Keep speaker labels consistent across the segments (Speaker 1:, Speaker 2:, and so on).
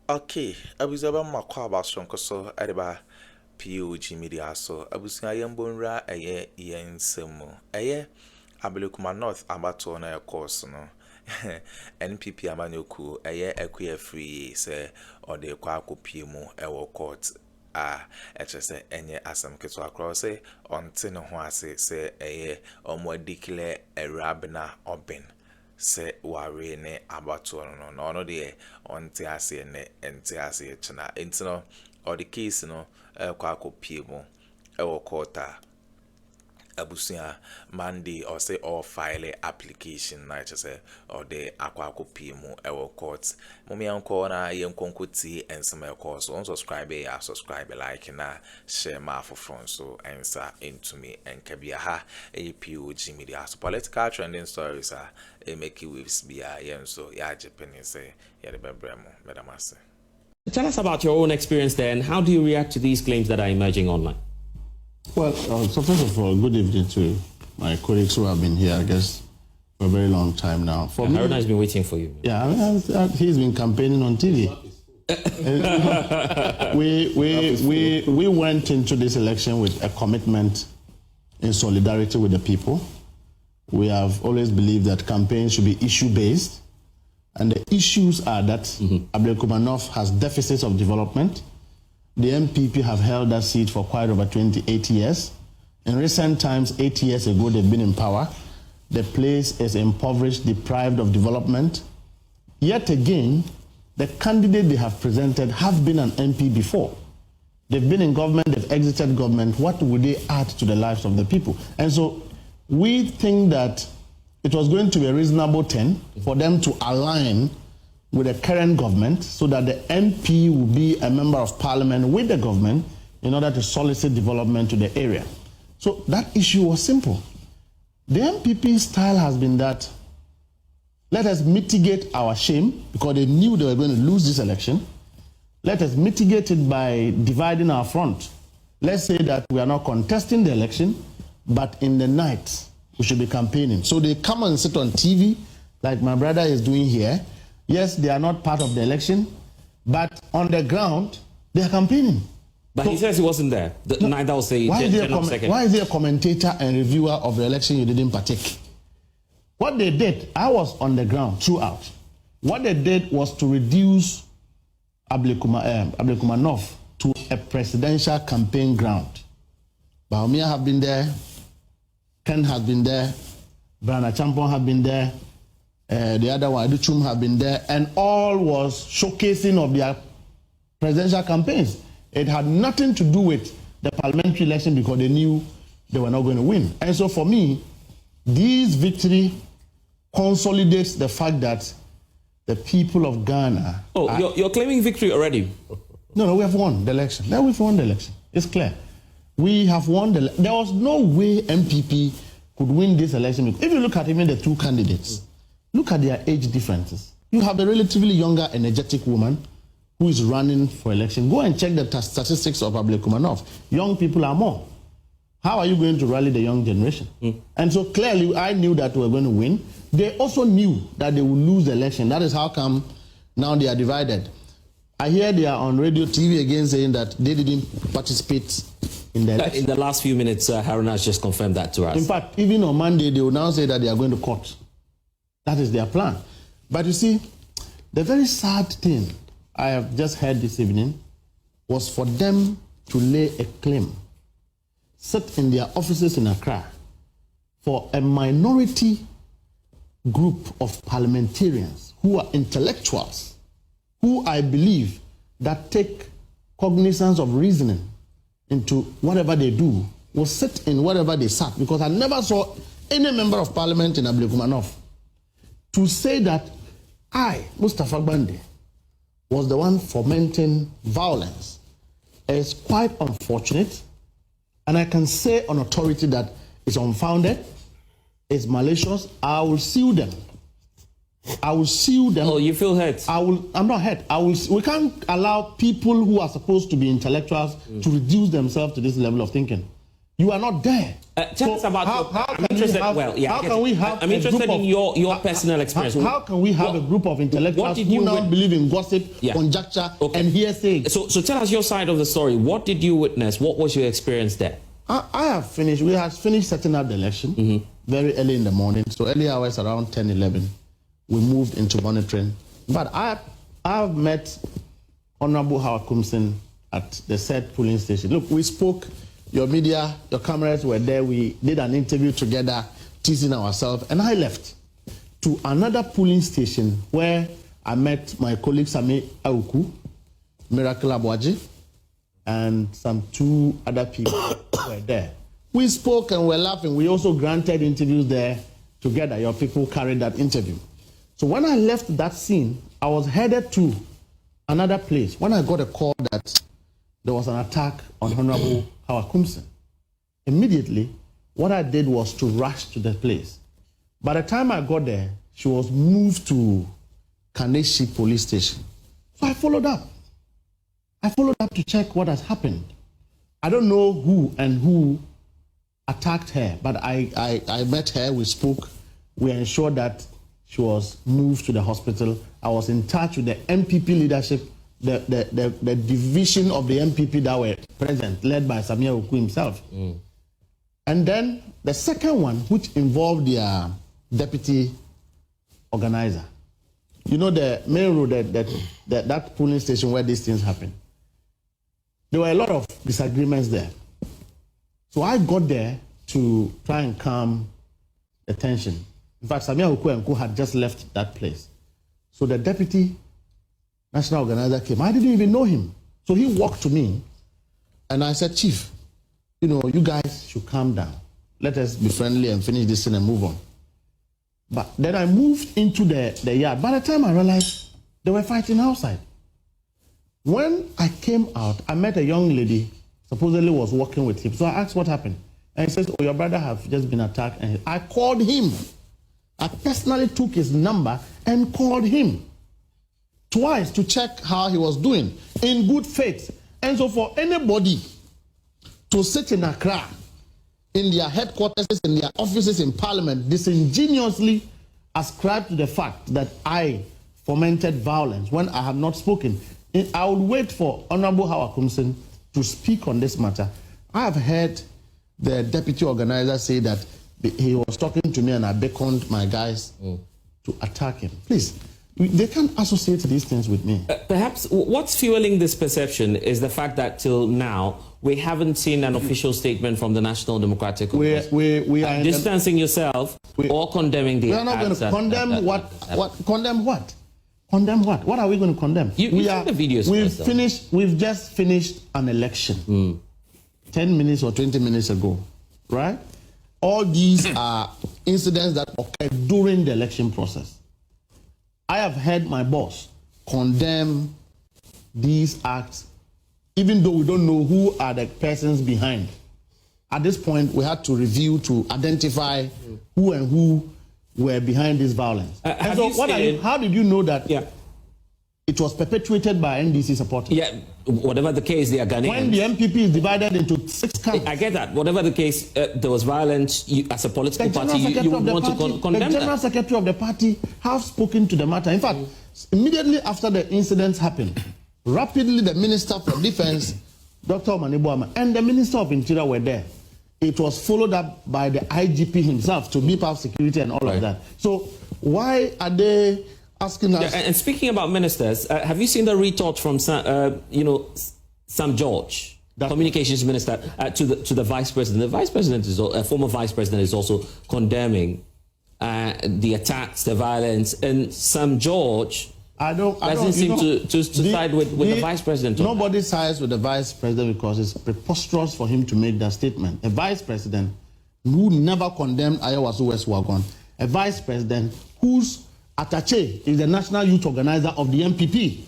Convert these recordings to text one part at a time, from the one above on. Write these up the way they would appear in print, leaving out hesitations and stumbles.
Speaker 1: Okay, abusaba makwa basonko so adeba POG Media so abusia yembonra yensemu abelekuma north abato na course no NPP amanyoku Akua Afriyie se ode kwa akopie mu court echese enye asam keto akro se onte ne ho ase se omo declare Awurabena Aubyn se ware ne abato no de onte ase ne ente ase chena entino or the case no kwa akopie mu court abusia Monday or say or file application na say or the akwa copy mu court mumi anko na yenkonkoti ensema course on subscribe like na share ma for front so answer into me and kabia ha POG Media so political trending stories make waves bia yen so ya jepeni say ya de bebremo medamase.
Speaker 2: Tell us about your own experience there and how do you react to these claims that are emerging online?
Speaker 3: Well, so first of all, good evening to my colleagues who have been here, I guess, for a very long time now. For me,
Speaker 2: Haruna has been waiting for you.
Speaker 3: Yeah, he's been campaigning on TV. we went into this election with a commitment in solidarity with the people. We have always believed that campaigns should be issue-based, and the issues are that Ablekumanov has deficits of development. The NPP have held that seat for quite over 28 years. In recent times, 8 years ago, they've been in power. The place is impoverished, deprived of development. Yet again, the candidate they have presented have been an MP before. They've been in government, they've exited government. What would they add to the lives of the people? And so we think that it was going to be a reasonable thing for them to align with the current government so that the MP will be a member of parliament with the government in order to solicit development to the area. So that issue was simple. The NPP style has been that let us mitigate our shame because they knew they were going to lose this election. Let us mitigate it by dividing our front. Let's say that we are not contesting the election, but in the night we should be campaigning. So they come and sit on TV like my brother is doing here. Yes, they are not part of the election, but on the ground, they are campaigning.
Speaker 2: But so, he says he wasn't there. Neither will say.
Speaker 3: Why is there a commentator and reviewer of the election you didn't partake? What they did, I was on the ground throughout. What they did was to reduce Ablekumanov to a presidential campaign ground. Bawumia have been there, Ken has been there, Brana Champon have been there, the other one, Addo have been there, and all was showcasing of their presidential campaigns. It had nothing to do with the parliamentary election because they knew they were not going to win. And so for me, this victory consolidates the fact that the people of Ghana...
Speaker 2: Oh, you're claiming victory already?
Speaker 3: No, we have won the election. Now we've won the election. It's clear. We have won the... There was no way MPP could win this election. If you look at even the two candidates, look at their age differences. You have a relatively younger, energetic woman who is running for election. Go and check the statistics of Ablekumanov. Young people are more. How are you going to rally the young generation? And so clearly, I knew that we were going to win. They also knew that they would lose the election. That is how come now they are divided. I hear they are on radio, TV again saying that they didn't participate in the election.
Speaker 2: In the last few minutes, Haruna has just confirmed that to us.
Speaker 3: In fact, even on Monday, they will now say that they are going to court. That is their plan. But you see, the very sad thing I have just heard this evening was for them to lay a claim, sit in their offices in Accra, for a minority group of parliamentarians who are intellectuals, who I believe that take cognizance of reasoning into whatever they do, will sit in whatever they sat, because I never saw any member of parliament in Ablekumanov to say that I, Mustafa Bande, was the one fomenting violence is quite unfortunate, and I can say on authority that it's unfounded, it's malicious. I will sue them. I will sue them.
Speaker 2: Oh, you feel hurt?
Speaker 3: I'm not hurt. We can't allow people who are supposed to be intellectuals to reduce themselves to this level of thinking. You are not there.
Speaker 2: Tell us about I'm interested in your personal experience.
Speaker 3: How can we have a group of intellectuals who now believe in gossip, conjecture, and hearsay?
Speaker 2: So tell us your side of the story. What did you witness? What was your experience there?
Speaker 3: I have finished. We have finished setting up the election very early in the morning. So early hours around 10, 11, we moved into monitoring. But I've met Honorable Howard Kumsin at the said polling station. Look, we spoke. Your media, your cameras were there. We did an interview together, teasing ourselves. And I left to another polling station where I met my colleague Sami Auku, Miracle Abuaji, and some 2 other people were there. We spoke and were laughing. We also granted interviews there together. Your people carried that interview. So when I left that scene, I was headed to another place when I got a call that there was an attack on Honorable Howard Kumsin. Immediately, what I did was to rush to the place. By the time I got there, she was moved to Kaneshi police station. So I followed up. To check what has happened. I don't know who attacked her, but I met her, we spoke, we ensured that she was moved to the hospital. I was in touch with the NPP leadership, the division of the NPP that were present, led by Samia Oku himself. And then the second one, which involved their deputy organizer. You know the main road, that polling station where these things happen. There were a lot of disagreements there. So I got there to try and calm the tension. In fact, Samia Oku and Co had just left that place. So the deputy national organizer came. I didn't even know him. So he walked to me and I said, Chief, you guys should calm down. Let us be friendly and finish this thing and move on. But then I moved into the yard. By the time I realized they were fighting outside. When I came out, I met a young lady, supposedly was working with him. So I asked what happened. And he says, your brother have just been attacked. And I called him. I personally took his number and called him twice to check how he was doing in good faith. And so for anybody to sit in Accra, in their headquarters, in their offices in Parliament, disingenuously ascribe to the fact that I fomented violence when I have not spoken. I would wait for Honorable Howard Kumsin to speak on this matter. I have heard the deputy organizer say that he was talking to me and I beckoned my guys to attack him. Please, they can't associate these things with me.
Speaker 2: Perhaps what's fueling this perception is the fact that till now we haven't seen an official statement from the National Democratic Congress.
Speaker 3: We are
Speaker 2: distancing yourself or condemning the attacks.
Speaker 3: We are not going to condemn condemn what? Condemn what? What are we going to condemn?
Speaker 2: The videos
Speaker 3: we've just finished an election 10 minutes or 20 minutes ago, right? All these are incidents that occurred during the election process. I have heard my boss condemn these acts, even though we don't know who are the persons behind. At this point, we had to review to identify who and who were behind this violence. And so how did you know that it was perpetuated by NDC supporters?
Speaker 2: Yeah, whatever the case, they are Ghanaians.
Speaker 3: When the NPP is divided into 6 camps.
Speaker 2: I get that. Whatever the case, there was violence. As a political party, you would want to condemn that.
Speaker 3: The General Secretary of the party have spoken to the matter. In fact, immediately after the incidents happened, rapidly the Minister for Defense, Dr. Omanibuama, and the Minister of Interior were there. It was followed up by the IGP himself to beef up security and all of that. So why are they asking us?
Speaker 2: And speaking about ministers, have you seen the retort from Sam George, the communications minister, to the vice president? The vice president is former vice president is also condemning the attacks, the violence, and Sam George doesn't seem to side with the vice president.
Speaker 3: Nobody sides with the vice president because it's preposterous for him to make that statement. A vice president who never condemned Ayawaso West Wagon, a vice president whose attaché is the national youth organizer of the NPP.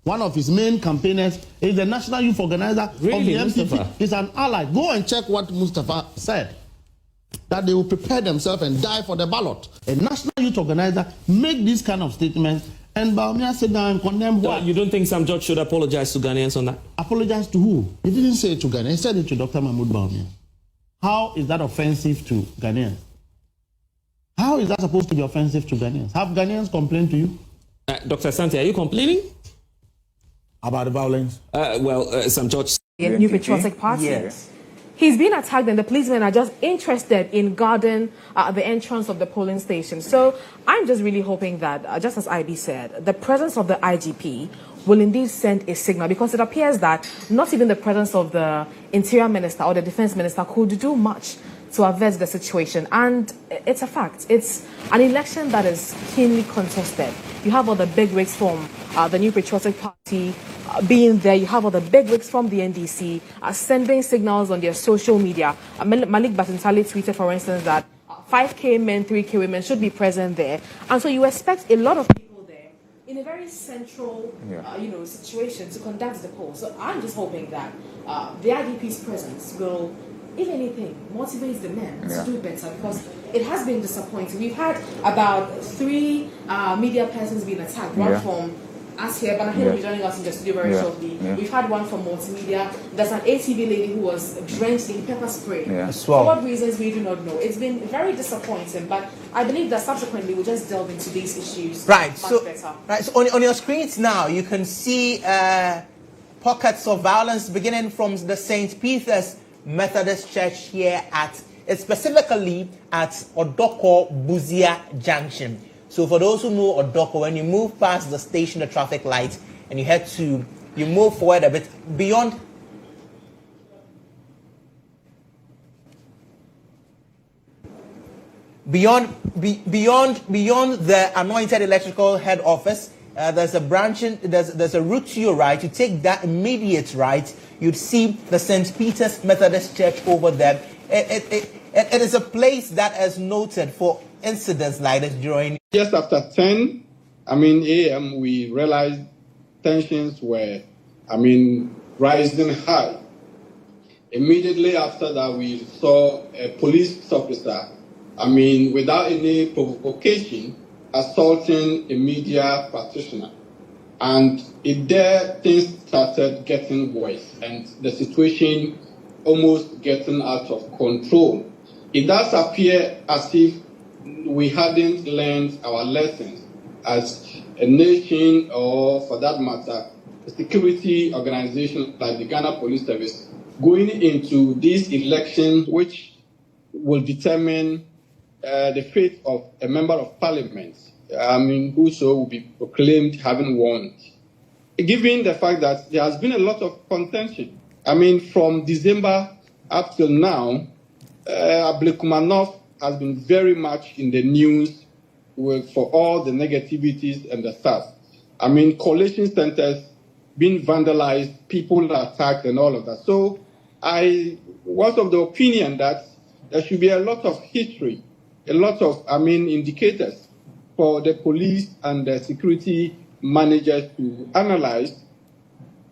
Speaker 3: One of his main campaigners is the national youth organizer of the NPP. Mustafa? He's an ally. Go and check what Mustafa said. That they will prepare themselves and die for the ballot. A national youth organizer make these kind of statements, and Bawumia sit down and condemn what?
Speaker 2: You don't think Sam George should apologize to Ghanaians on that?
Speaker 3: Apologize to who? He didn't say it to Ghana. He said it to Dr. Mahmoud Bawumia. How is that offensive to Ghanaians? How is that supposed to be offensive to Ghanaians? Have Ghanaians complained to you?
Speaker 2: Dr. Asante, are you complaining?
Speaker 3: About the violence?
Speaker 2: Some George.
Speaker 4: The New Patriotic Party. Yes. He's been attacked and the policemen are just interested in guarding the entrance of the polling station. So I'm just really hoping that, just as IB said, the presence of the IGP will indeed send a signal, because it appears that not even the presence of the Interior Minister or the Defense Minister could do much to avert the situation. And it's a fact. It's an election that is keenly contested. You have all the bigwigs from the New Patriotic Party being there. You have all the bigwigs from the NDC sending signals on their social media. Malik Batintali tweeted, for instance, that 5K men, 3K women should be present there. And so you expect a lot of people there in a very central situation to conduct the poll. So I'm just hoping that the IDP's presence will, if anything, motivates the men to do better, because it has been disappointing. We've had about 3 media persons being attacked. One from us here, but he'll be joining us in the studio very shortly. We've had one from multimedia. There's an ATV lady who was drenched in pepper spray. For what reasons, we do not know. It's been very disappointing, but I believe that subsequently we'll just delve into these issues much better.
Speaker 5: Right, so on your screens now, you can see pockets of violence beginning from the St. Peter's Methodist Church here specifically at Odoko Buzia Junction. So for those who know Odoko, when you move past the station, the traffic light, and you move forward a bit beyond the Anointed Electrical Head Office. There's a route to your right. You take that immediate right, you'd see the St. Peter's Methodist Church over there. It is a place that is noted for incidents like this during.
Speaker 6: Just after 10, a.m., we realized tensions were, rising high. Immediately after that, we saw a police officer, without any provocation, assaulting a media practitioner. And things started getting worse, and the situation almost getting out of control. It does appear as if we hadn't learned our lessons as a nation, or for that matter, a security organization like the Ghana Police Service, going into these elections, which will determine the fate of a member of parliament, who so will be proclaimed having won. Given the fact that there has been a lot of contention, from December up till now, Ablekumanov has been very much in the news for all the negativities and the stuff. Collation centers being vandalized, people attacked, and all of that. So I was of the opinion that there should be a lot of history, a lot of, indicators for the police and the security managers to analyze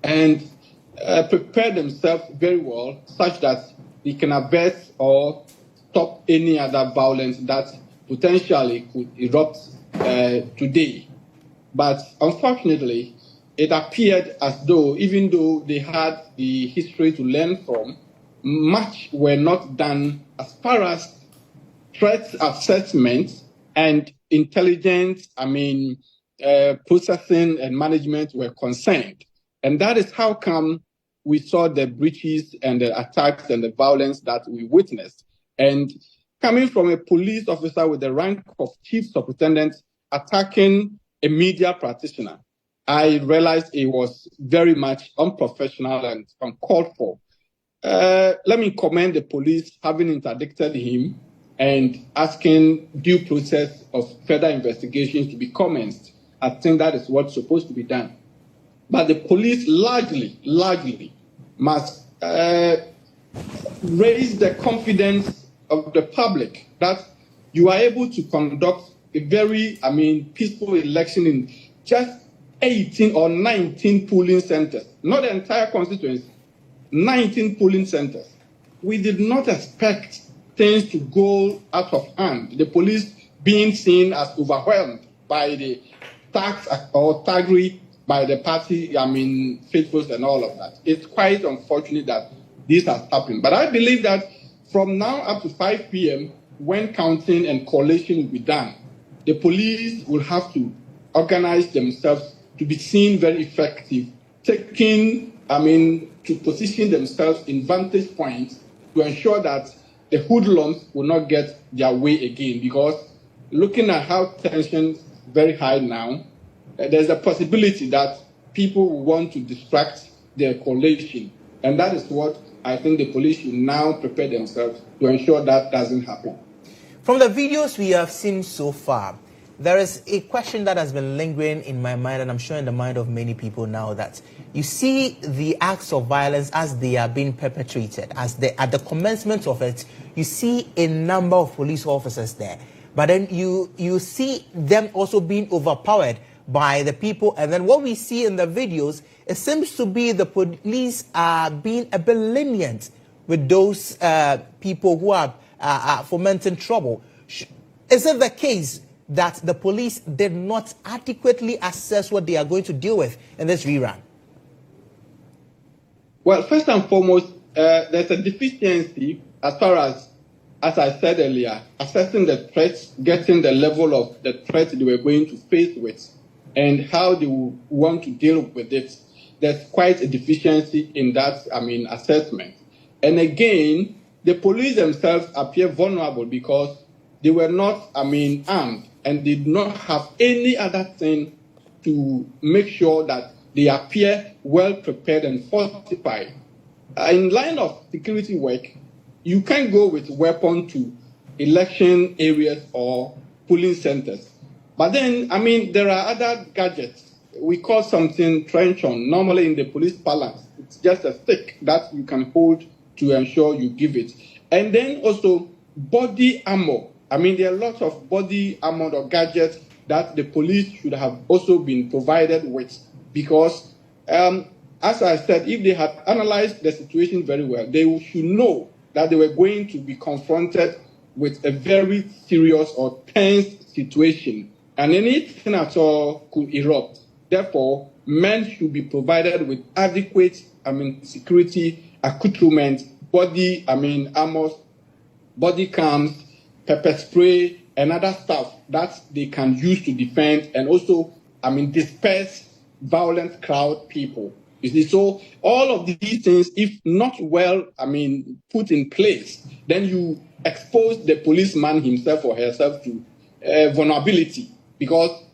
Speaker 6: and prepare themselves very well, such that they can avert or stop any other violence that potentially could erupt today. But unfortunately, it appeared as though, even though they had the history to learn from, much were not done as far as threat assessment and intelligence, processing and management were concerned. And that is how come we saw the breaches and the attacks and the violence that we witnessed. And coming from a police officer with the rank of chief superintendent attacking a media practitioner, I realized it was very much unprofessional and uncalled for. Let me commend the police having interdicted him and asking due process of further investigations to be commenced. I think that is what's supposed to be done. But the police largely must raise the confidence of the public that you are able to conduct a very, peaceful election in just 18 or 19 polling centers, not the entire constituency, 19 polling centers. We did not expect things to go out of hand. The police being seen as overwhelmed by the tax or thuggery by the party, faithfuls and all of that. It's quite unfortunate that this has happened. But I believe that from now up to 5 p.m., when counting and collation will be done, the police will have to organize themselves to be seen very effective, to position themselves in vantage points to ensure that the hoodlums will not get their way again. Because looking at how tensions very high now, there's a possibility that people will want to distract their collation. And that is what I think the police should now prepare themselves to ensure that doesn't happen.
Speaker 5: From the videos we have seen so far, there is a question that has been lingering in my mind, and I'm sure in the mind of many people now, that you see the acts of violence as they are being perpetrated, at the commencement of it, you see a number of police officers there, but then you see them also being overpowered by the people, and then what we see in the videos, it seems to be the police are being a bit lenient with those people who are fomenting trouble. Is it the case that the police did not adequately assess what they are going to deal with in this rerun?
Speaker 6: Well, first and foremost, there's a deficiency as far as I said earlier, assessing the threats, getting the level of the threat they were going to face with, and how they will want to deal with it. There's quite a deficiency in that, assessment. And again, the police themselves appear vulnerable because they were not, armed and did not have any other thing to make sure that they appear well prepared and fortified. In line of security work, you can't go with weapon to election areas or polling centers. But then, there are other gadgets. We call something trenchon. Normally in the police parlance, it's just a stick that you can hold to ensure you give it. And then also body armor. There are lots of body armor or gadgets that the police should have also been provided with, because, as I said, if they had analyzed the situation very well, they should know that they were going to be confronted with a very serious or tense situation, and anything at all could erupt. Therefore, men should be provided with adequate, security accoutrement, body, armors, body cams, pepper spray, and other stuff that they can use to defend and also, disperse violent crowd people. You see, so all of these things, if not well, put in place, then you expose the policeman himself or herself to vulnerability, because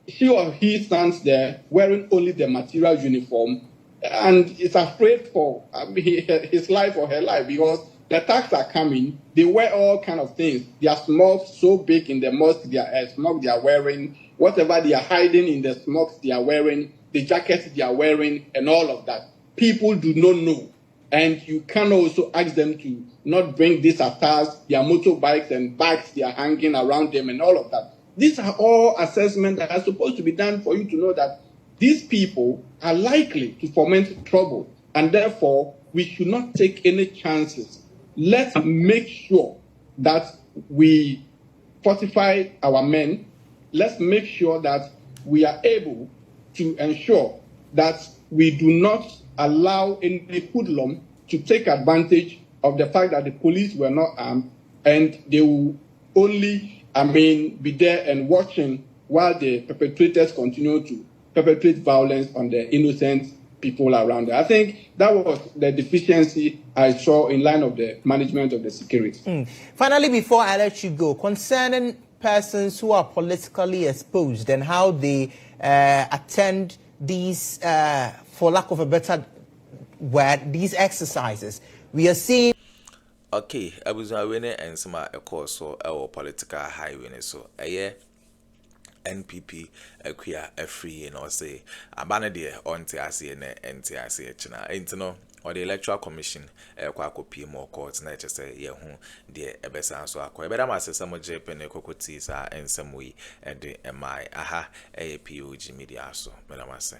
Speaker 6: she or he stands there wearing only the material uniform and is afraid for his life or her life, because the attacks are coming. They wear all kind of things. Their smokes so big in the mosque, their smoke they are wearing, whatever they are hiding in the smokes they are wearing, the jackets they are wearing, and all of that. People do not know. And you can also ask them to not bring these attacks, their motorbikes and bags they are hanging around them and all of that. These are all assessments that are supposed to be done for you to know that these people are likely to foment trouble, and therefore we should not take any chances. Let's make sure that we fortify our men. Let's make sure that we are able to ensure that we do not allow any hoodlum to take advantage of the fact that the police were not armed, and they will only, be there and watching while the perpetrators continue to perpetrate violence on the innocent people around there. I think that was the deficiency I saw in line of the management of the security.
Speaker 5: Finally, before I let you go, concerning persons who are politically exposed and how they attend these, for lack of a better word, these exercises, we are seeing.
Speaker 1: Okay, I was winning and some course so our political highway so NPP Akua Afriyie no say abana de onte ase ne ente ase china entino or the electoral commission kwa copy more courts na say ye hu de ebesa so akwa ebeda ma asesa mo jepe ne kokoti sa ensem wi e de mai aha POG Media so mena mase.